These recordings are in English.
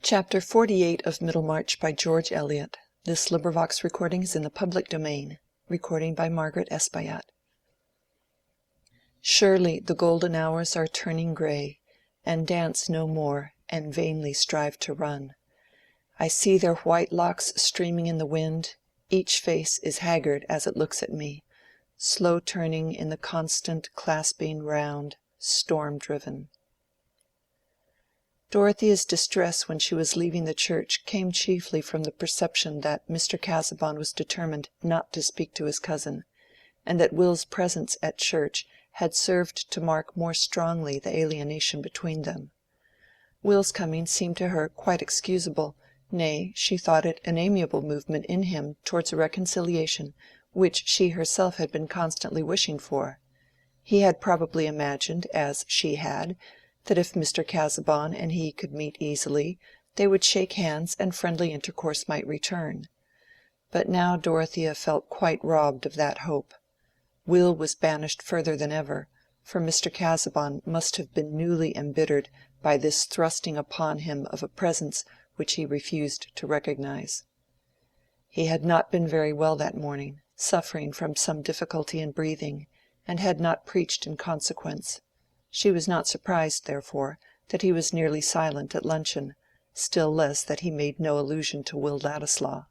Chapter 48 of Middlemarch by George Eliot. This recording is in the public domain. Recording by Margaret Espaillat. Surely the golden hours are turning grey, and dance no more, and vainly strive to run. I see their white locks streaming in the wind, each face is haggard as it looks at me, slow turning in the constant clasping round, storm-driven. Dorothea's distress when she was leaving the church came chiefly from the perception that Mr. Casaubon was determined not to speak to his cousin, and that Will's presence at church had served to mark more strongly the alienation between them. Will's coming seemed to her quite excusable, nay, she thought it an amiable movement in him towards a reconciliation which she herself had been constantly wishing for. He had probably imagined, as she had, that if Mr. Casaubon and he could meet easily, they would shake hands and friendly intercourse might return. But now Dorothea felt quite robbed of that hope. Will was banished further than ever, for Mr. Casaubon must have been newly embittered by this thrusting upon him of a presence which he refused to recognize. He had not been very well that morning, suffering from some difficulty in breathing, and had not preached in consequence. She was not surprised, therefore, that he was nearly silent at luncheon, still less that he made no allusion to Will Ladislaw.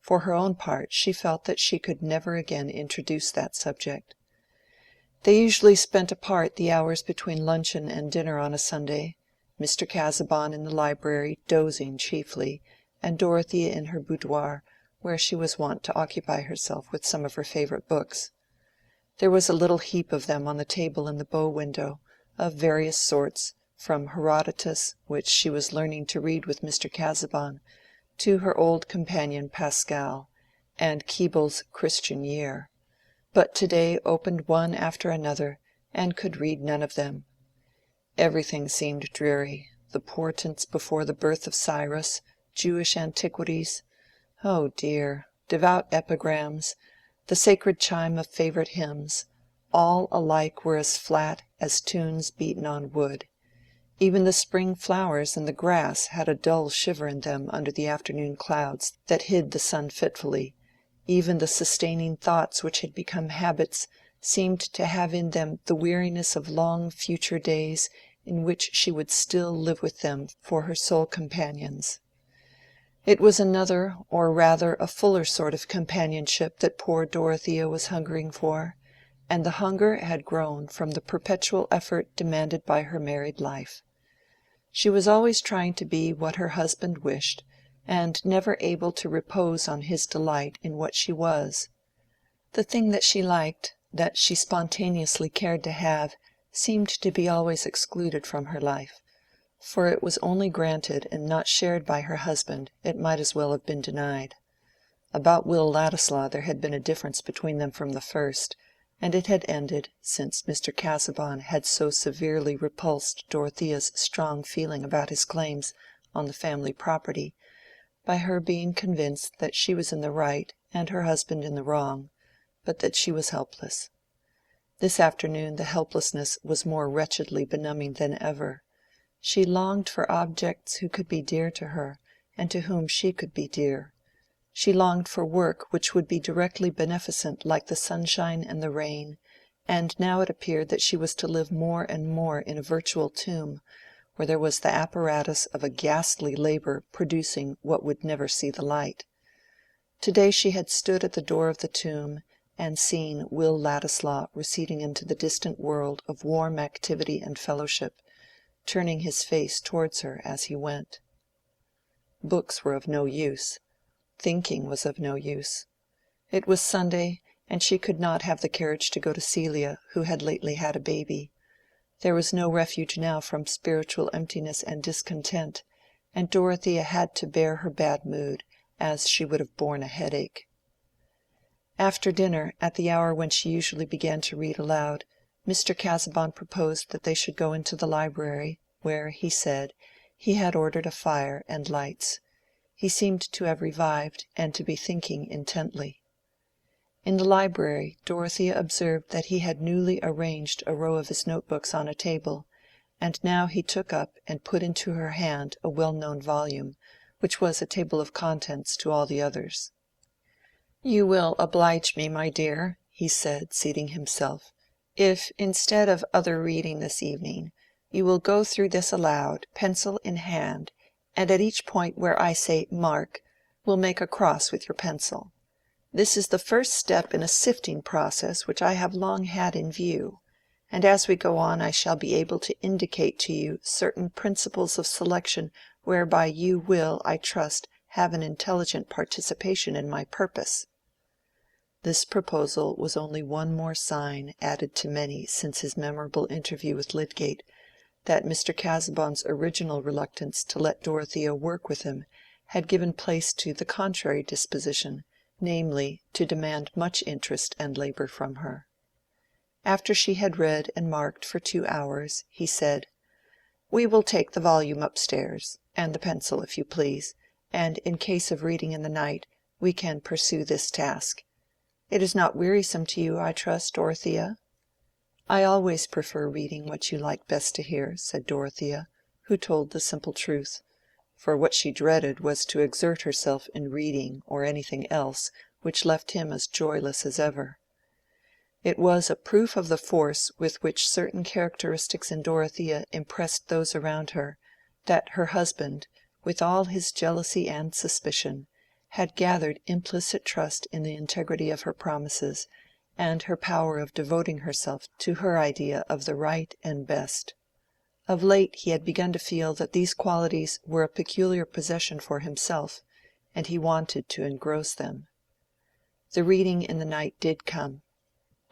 For her own part, she felt that she could never again introduce that subject. They usually spent apart the hours between luncheon and dinner on a Sunday, Mr. Casaubon in the library dozing chiefly, and Dorothea in her boudoir, where she was wont to occupy herself with some of her favorite books. There was a little heap of them on the table in the bow window, of various sorts, from Herodotus, which she was learning to read with Mr. Casaubon, to her old companion Pascal, and Keble's Christian Year, but today opened one after another, and could read none of them. Everything seemed dreary, the portents before the birth of Cyrus, Jewish antiquities, oh dear, devout epigrams, the sacred chime of favorite hymns, all alike were as flat as tunes beaten on wood. Even the spring flowers and the grass had a dull shiver in them under the afternoon clouds that hid the sun fitfully. Even the sustaining thoughts which had become habits seemed to have in them the weariness of long future days in which she would still live with them for her sole companions. It was another, or rather a fuller sort of companionship that poor Dorothea was hungering for, and the hunger had grown from the perpetual effort demanded by her married life. She was always trying to be what her husband wished, and never able to repose on his delight in what she was. The thing that she liked, that she spontaneously cared to have, seemed to be always excluded from her life. For it was only granted and not shared by her husband, it might as well have been denied. About Will Ladislaw there had been a difference between them from the first, and it had ended, since Mr. Casaubon had so severely repulsed Dorothea's strong feeling about his claims on the family property, by her being convinced that she was in the right and her husband in the wrong, but that she was helpless. This afternoon the helplessness was more wretchedly benumbing than ever. She longed for objects who could be dear to her, and to whom she could be dear. She longed for work which would be directly beneficent like the sunshine and the rain, and now it appeared that she was to live more and more in a virtual tomb, where there was the apparatus of a ghastly labor producing what would never see the light. To-day she had stood at the door of the tomb, and seen Will Ladislaw receding into the distant world of warm activity and fellowship, turning his face towards her as he went. Books were of no use. Thinking was of no use. It was Sunday, and she could not have the courage to go to Celia, who had lately had a baby. There was no refuge now from spiritual emptiness and discontent, and Dorothea had to bear her bad mood, as she would have borne a headache. After dinner, at the hour when she usually began to read aloud, Mr. Casaubon proposed that they should go into the library, where, he said, he had ordered a fire and lights. He seemed to have revived, and to be thinking intently. In the library Dorothea observed that he had newly arranged a row of his notebooks on a table, and now he took up and put into her hand a well-known volume, which was a table of contents to all the others. "You will oblige me, my dear," he said, seating himself, "if, instead of other reading this evening, you will go through this aloud, pencil in hand, and at each point where I say 'mark,' will make a cross with your pencil. This is the first step in a sifting process which I have long had in view, and as we go on I shall be able to indicate to you certain principles of selection whereby you will, I trust, have an intelligent participation in my purpose." This proposal was only one more sign, added to many since his memorable interview with Lydgate, that Mr. Casaubon's original reluctance to let Dorothea work with him had given place to the contrary disposition, namely, to demand much interest and labor from her. After she had read and marked for 2 hours, he said, "We will take the volume upstairs, and the pencil, if you please, and in case of reading in the night, we can pursue this task. It is not wearisome to you, I trust, Dorothea?" "I always prefer reading what you like best to hear," said Dorothea, who told the simple truth, for what she dreaded was to exert herself in reading or anything else which left him as joyless as ever. It was a proof of the force with which certain characteristics in Dorothea impressed those around her, that her husband, with all his jealousy and suspicion, had gathered implicit trust in the integrity of her promises, and her power of devoting herself to her idea of the right and best. Of late he had begun to feel that these qualities were a peculiar possession for himself, and he wanted to engross them. The reading in the night did come.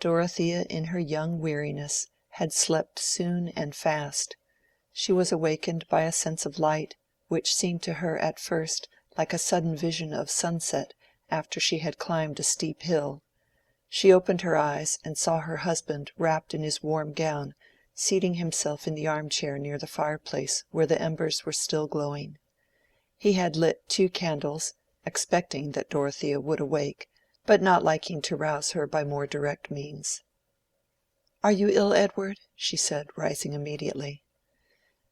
Dorothea in her young weariness had slept soon and fast. She was awakened by a sense of light, which seemed to her at first like a sudden vision of sunset after she had climbed a steep hill. She opened her eyes and saw her husband wrapped in his warm gown, seating himself in the armchair near the fireplace where the embers were still glowing. He had lit 2 candles, expecting that Dorothea would awake, but not liking to rouse her by more direct means. "Are you ill, Edward?" she said, rising immediately.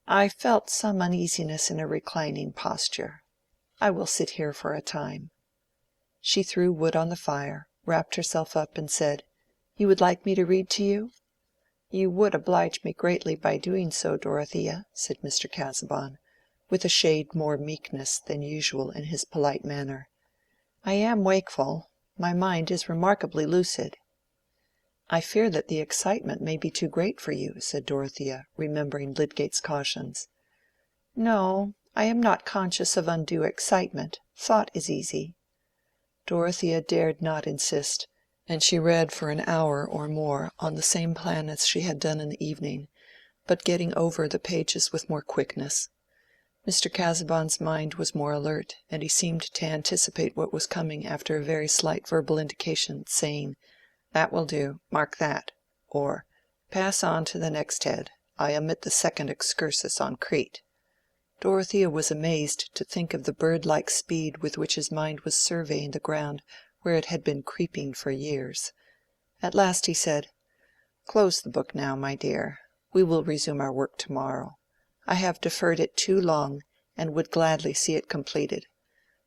"I felt some uneasiness in a reclining posture. I will sit here for a time." She threw wood on the fire, wrapped herself up, and said, "You would like me to read to you?" "You would oblige me greatly by doing so, Dorothea," said Mr. Casaubon, with a shade more meekness than usual in his polite manner. "I am wakeful. My mind is remarkably lucid." "I fear that the excitement may be too great for you," said Dorothea, remembering Lydgate's cautions. "No, I am not conscious of undue excitement. Thought is easy." Dorothea dared not insist, and she read for an hour or more on the same plan as she had done in the evening, but getting over the pages with more quickness. Mr. Casaubon's mind was more alert, and he seemed to anticipate what was coming after a very slight verbal indication, saying, "That will do, mark that," or "Pass on to the next head. I omit the second excursus on Crete." Dorothea was amazed to think of the bird-like speed with which his mind was surveying the ground where it had been creeping for years. At last he said, "Close the book now, my dear. We will resume our work tomorrow. I have deferred it too long, and would gladly see it completed.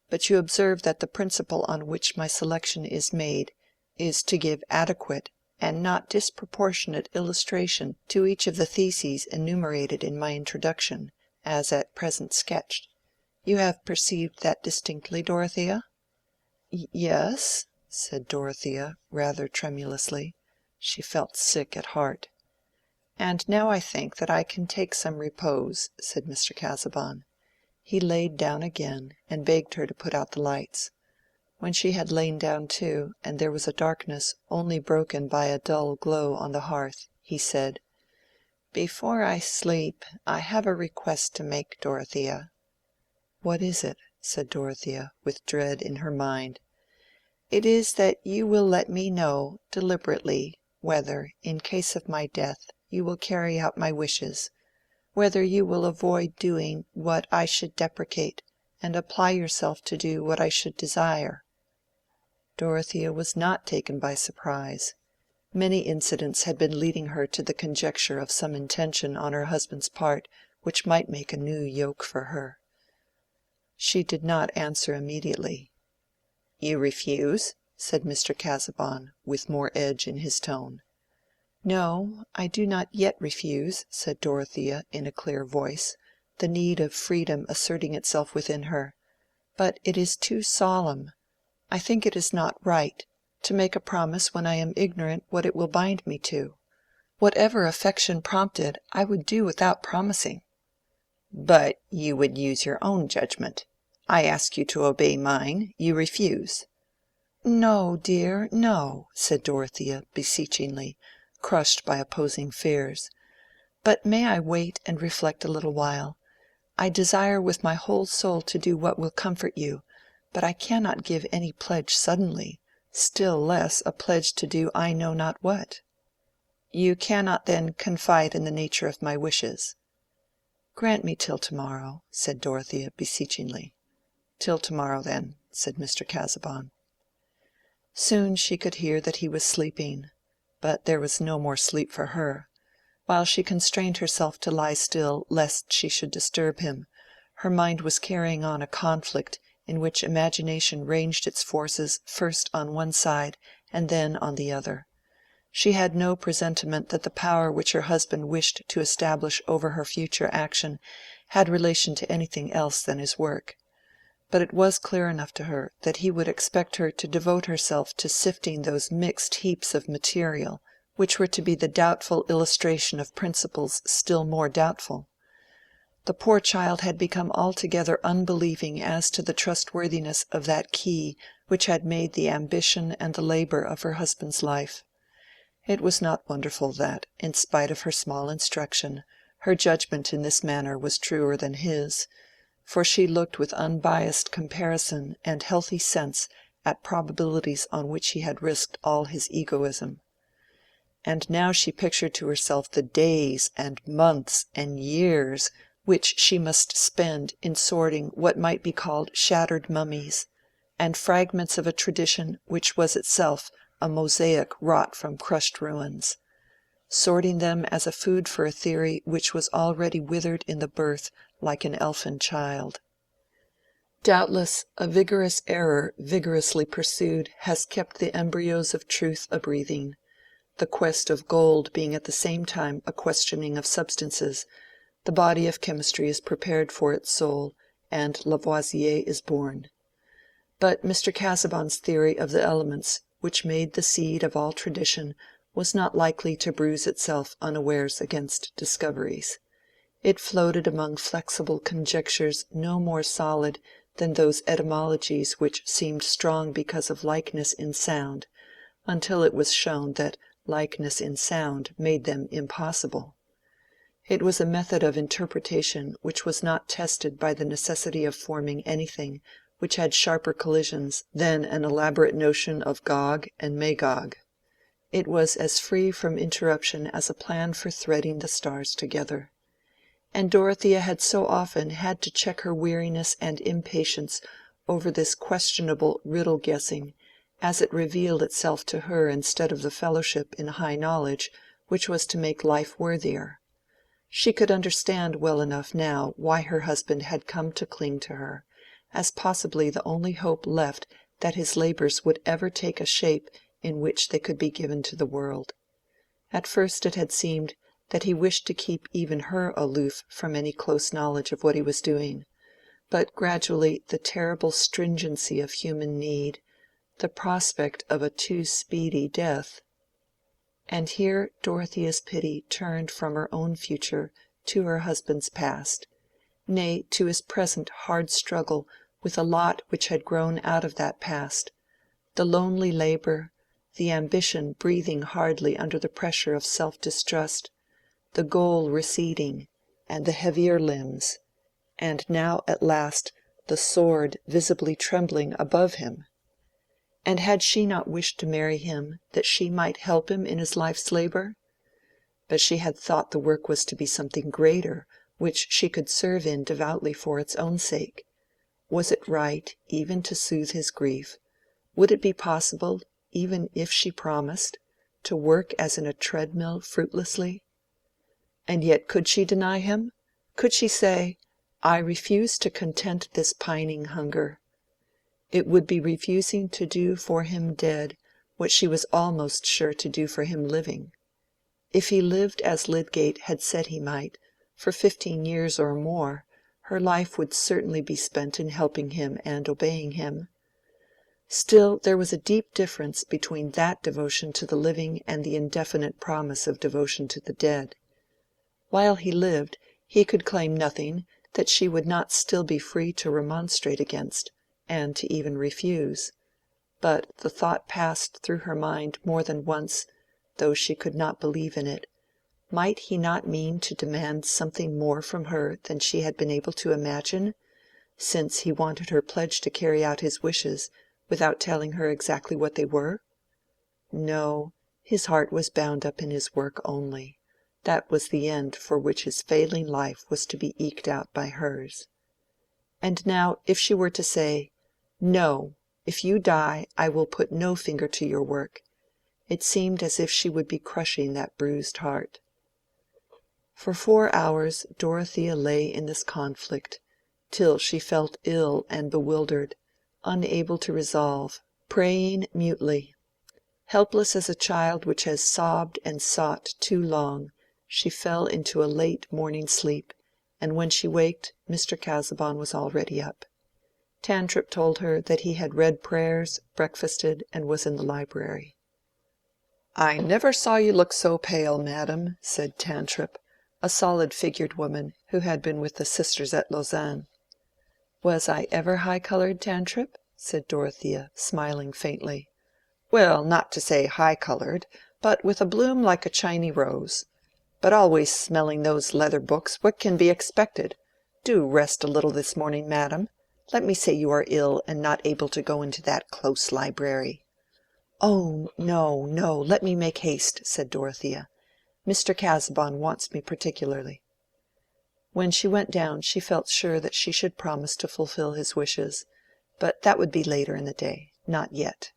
But you observe that the principle on which my selection is made is to give adequate and not disproportionate illustration to each of the theses enumerated in my introduction, as at present sketched. You have perceived that distinctly, Dorothea?" "Yes," said Dorothea, rather tremulously. She felt sick at heart. "And now I think that I can take some repose," said Mr. Casaubon. He laid down again, and begged her to put out the lights. When she had lain down too, and there was a darkness only broken by a dull glow on the hearth, he said, "Before I sleep, I have a request to make, Dorothea." "What is it?" said Dorothea, with dread in her mind. "It is that you will let me know, deliberately, whether, in case of my death, you will carry out my wishes, whether you will avoid doing what I should deprecate, and apply yourself to do what I should desire." Dorothea was not taken by surprise. Many incidents had been leading her to the conjecture of some intention on her husband's part which might make a new yoke for her. She did not answer immediately. "You refuse?" said Mr. Casaubon, with more edge in his tone. "No, I do not yet refuse," said Dorothea, in a clear voice, the need of freedom asserting itself within her. "But it is too solemn. I think it is not right, to make a promise when I am ignorant what it will bind me to. Whatever affection prompted, I would do without promising." "But you would use your own judgment. I ask you to obey mine. You refuse." "No, dear, no," said Dorothea, beseechingly, crushed by opposing fears. "But may I wait and reflect a little while? I desire with my whole soul to do what will comfort you, but I cannot give any pledge suddenly, still less a pledge to do I know not what." "You cannot then confide in the nature of my wishes." "Grant me till tomorrow," said Dorothea, beseechingly. "Till tomorrow, then," said Mr. Casaubon. Soon she could hear that he was sleeping, but there was no more sleep for her. While she constrained herself to lie still lest she should disturb him, her mind was carrying on a conflict in which imagination ranged its forces first on one side and then on the other. She had no presentiment that the power which her husband wished to establish over her future action had relation to anything else than his work. But it was clear enough to her that he would expect her to devote herself to sifting those mixed heaps of material, which were to be the doubtful illustration of principles still more doubtful. The poor child had become altogether unbelieving as to the trustworthiness of that key which had made the ambition and the labor of her husband's life. It was not wonderful that, in spite of her small instruction, her judgment in this matter was truer than his, for she looked with unbiased comparison and healthy sense at probabilities on which he had risked all his egoism. And now she pictured to herself the days and months and years which she must spend in sorting what might be called shattered mummies, and fragments of a tradition which was itself a mosaic wrought from crushed ruins, sorting them as a food for a theory which was already withered in the birth like an elfin child. Doubtless a vigorous error vigorously pursued has kept the embryos of truth a-breathing, the quest of gold being at the same time a questioning of substances. The body of chemistry is prepared for its soul, and Lavoisier is born. But Mr. Casaubon's theory of the elements, which made the seed of all tradition, was not likely to bruise itself unawares against discoveries. It floated among flexible conjectures no more solid than those etymologies which seemed strong because of likeness in sound, until it was shown that likeness in sound made them impossible. It was a method of interpretation which was not tested by the necessity of forming anything which had sharper collisions than an elaborate notion of Gog and Magog. It was as free from interruption as a plan for threading the stars together. And Dorothea had so often had to check her weariness and impatience over this questionable riddle-guessing, as it revealed itself to her instead of the fellowship in high knowledge which was to make life worthier. She could understand well enough now why her husband had come to cling to her, as possibly the only hope left that his labors would ever take a shape in which they could be given to the world. At first it had seemed that he wished to keep even her aloof from any close knowledge of what he was doing, but gradually the terrible stringency of human need, the prospect of a too speedy death. And here Dorothea's pity turned from her own future to her husband's past, nay, to his present hard struggle with a lot which had grown out of that past, the lonely labor, the ambition breathing hardly under the pressure of self-distrust, the goal receding, and the heavier limbs, and now at last the sword visibly trembling above him. And had she not wished to marry him that she might help him in his life's labor? But she had thought the work was to be something greater, which she could serve in devoutly for its own sake. Was it right, even to soothe his grief? Would it be possible, even if she promised, to work as in a treadmill fruitlessly? And yet could she deny him? Could she say, "I refuse to content this pining hunger"? It would be refusing to do for him dead what she was almost sure to do for him living. If he lived as Lydgate had said he might, for 15 years or more, her life would certainly be spent in helping him and obeying him. Still there was a deep difference between that devotion to the living and the indefinite promise of devotion to the dead. While he lived, he could claim nothing that she would not still be free to remonstrate against, and to even refuse. But the thought passed through her mind more than once, though she could not believe in it, might he not mean to demand something more from her than she had been able to imagine, since he wanted her pledge to carry out his wishes without telling her exactly what they were? No, his heart was bound up in his work only. That was the end for which his failing life was to be eked out by hers. And now if she were to say, "No, if you die, I will put no finger to your work," it seemed as if she would be crushing that bruised heart. For 4 hours Dorothea lay in this conflict, till she felt ill and bewildered, unable to resolve, praying mutely. Helpless as a child which has sobbed and sought too long, she fell into a late morning sleep, and when she waked Mr. Casaubon was already up. Tantripp told her that he had read prayers, breakfasted, and was in the library. "I never saw you look so pale, madam," said Tantripp, a solid-figured woman who had been with the sisters at Lausanne. "Was I ever high-colored, Tantripp?" said Dorothea, smiling faintly. "Well, not to say high-colored, but with a bloom like a Chiny rose. But always smelling those leather books, what can be expected? Do rest a little this morning, madam. Let me say you are ill and not able to go into that close library." "Oh, no, no, let me make haste," said Dorothea. "Mr. Casaubon wants me particularly." When she went down she felt sure that she should promise to fulfill his wishes, but that would be later in the day, not yet.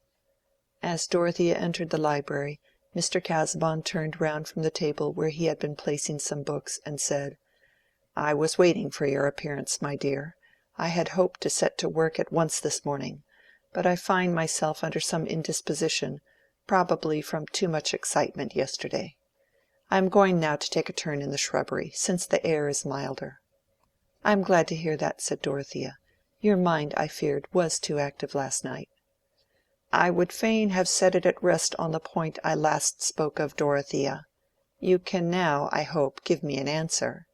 As Dorothea entered the library, Mr. Casaubon turned round from the table where he had been placing some books, and said, "I was waiting for your appearance, my dear. I had hoped to set to work at once this morning, but I find myself under some indisposition, probably from too much excitement yesterday. I am going now to take a turn in the shrubbery, since the air is milder." "I am glad to hear that," said Dorothea. "Your mind, I feared, was too active last night." "I would fain have set it at rest on the point I last spoke of, Dorothea. You can now, I hope, give me an answer."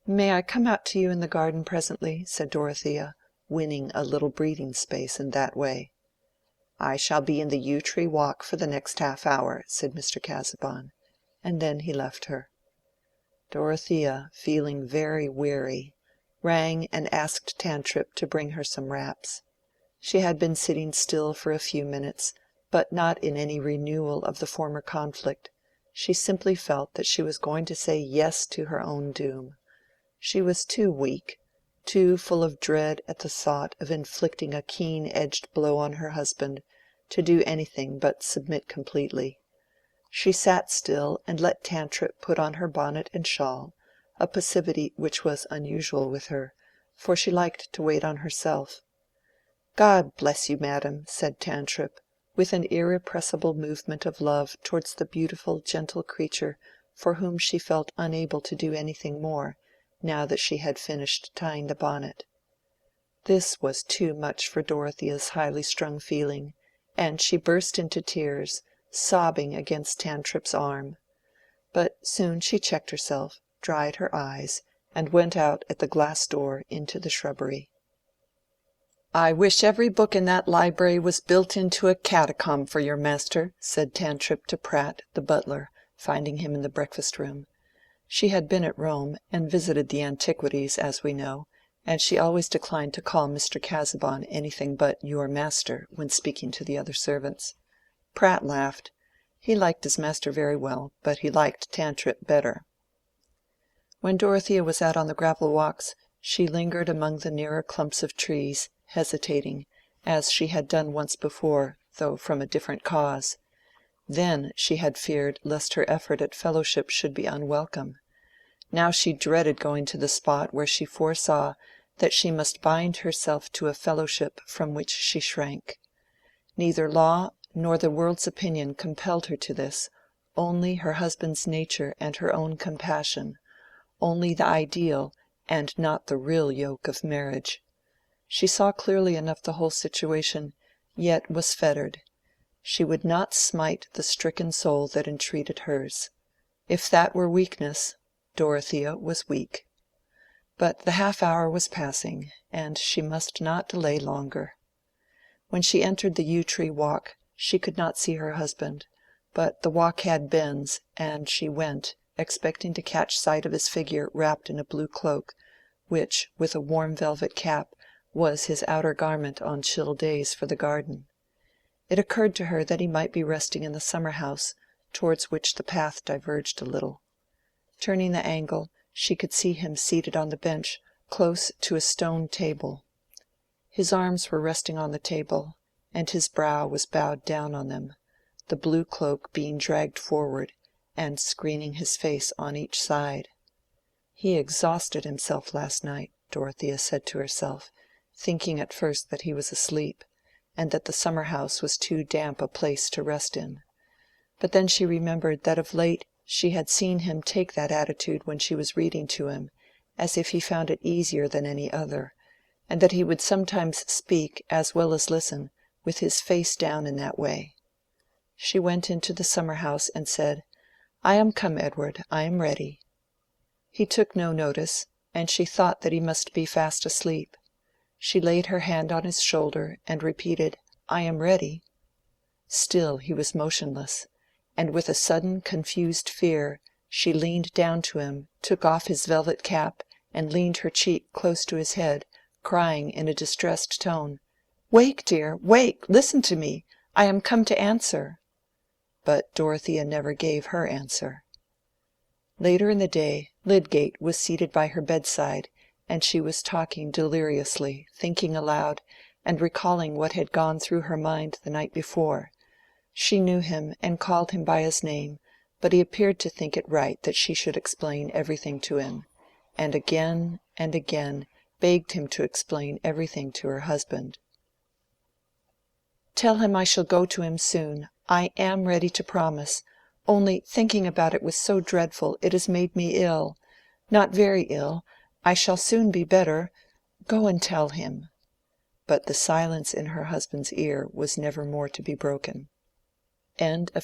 "May I come out to you in the garden presently?" said Dorothea, winning a little breathing space in that way. "I shall be in the yew tree walk for the next half-hour," said Mr. Casaubon, and then he left her. Dorothea, feeling very weary, rang and asked Tantripp to bring her some wraps. She had been sitting still for a few minutes, but not in any renewal of the former conflict. She simply felt that she was going to say yes to her own doom. She was too weak, too full of dread at the thought of inflicting a keen-edged blow on her husband, to do anything but submit completely. She sat still and let Tantripp put on her bonnet and shawl, a passivity which was unusual with her, for she liked to wait on herself. "God bless you, madam," said Tantripp, with an irrepressible movement of love towards the beautiful gentle creature for whom she felt unable to do anything more, now that she had finished tying the bonnet. This was too much for Dorothea's highly strung feeling, and she burst into tears, sobbing against Tantripp's arm. But soon she checked herself, dried her eyes, and went out at the glass door into the shrubbery. "I wish every book in that library was built into a catacomb for your master," said Tantripp to Pratt, the butler, finding him in the breakfast-room. She had been at Rome, and visited the antiquities, as we know, and she always declined to call Mr. Casaubon anything but "your master" when speaking to the other servants. Pratt laughed. He liked his master very well, but he liked Tantripp better. When Dorothea was out on the gravel walks, she lingered among the nearer clumps of trees, hesitating, as she had done once before, though from a different cause. Then she had feared lest her effort at fellowship should be unwelcome. Now she dreaded going to the spot where she foresaw that she must bind herself to a fellowship from which she shrank. Neither law nor the world's opinion compelled her to this, only her husband's nature and her own compassion, only the ideal and not the real yoke of marriage. She saw clearly enough the whole situation, yet was fettered. She would not smite the stricken soul that entreated hers. If that were weakness, Dorothea was weak. But the half-hour was passing, and she must not delay longer. When she entered the yew tree walk, she could not see her husband, but the walk had bends, and she went, expecting to catch sight of his figure wrapped in a blue cloak, which, with a warm velvet cap, was his outer garment on chill days for the garden. It occurred to her that he might be resting in the summer-house, towards which the path diverged a little. Turning the angle, she could see him seated on the bench close to a stone table. His arms were resting on the table, and his brow was bowed down on them, the blue cloak being dragged forward, and screening his face on each side. "He exhausted himself last night," Dorothea said to herself, thinking at first that he was asleep, and that the summer-house was too damp a place to rest in. But then she remembered that of late she had seen him take that attitude when she was reading to him, as if he found it easier than any other, and that he would sometimes speak as well as listen with his face down in that way. She went into the summer-house and said, "I am come, Edward, I am ready." He took no notice, and she thought that he must be fast asleep. She laid her hand on his shoulder and repeated, "I am ready." Still he was motionless, and with a sudden confused fear she leaned down to him, took off his velvet cap, and leaned her cheek close to his head, crying in a distressed tone, "Wake, dear, wake! Listen to me! I am come to answer." But Dorothea never gave her answer. Later in the day, Lydgate was seated by her bedside, and she was talking deliriously, thinking aloud, and recalling what had gone through her mind the night before. She knew him and called him by his name, but he appeared to think it right that she should explain everything to him, and again begged him to explain everything to her husband. "Tell him I shall go to him soon. I am ready to promise. Only thinking about it was so dreadful, it has made me ill. Not very ill. I shall soon be better. Go and tell him." But the silence in her husband's ear was never more to be broken.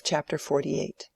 Chapter 48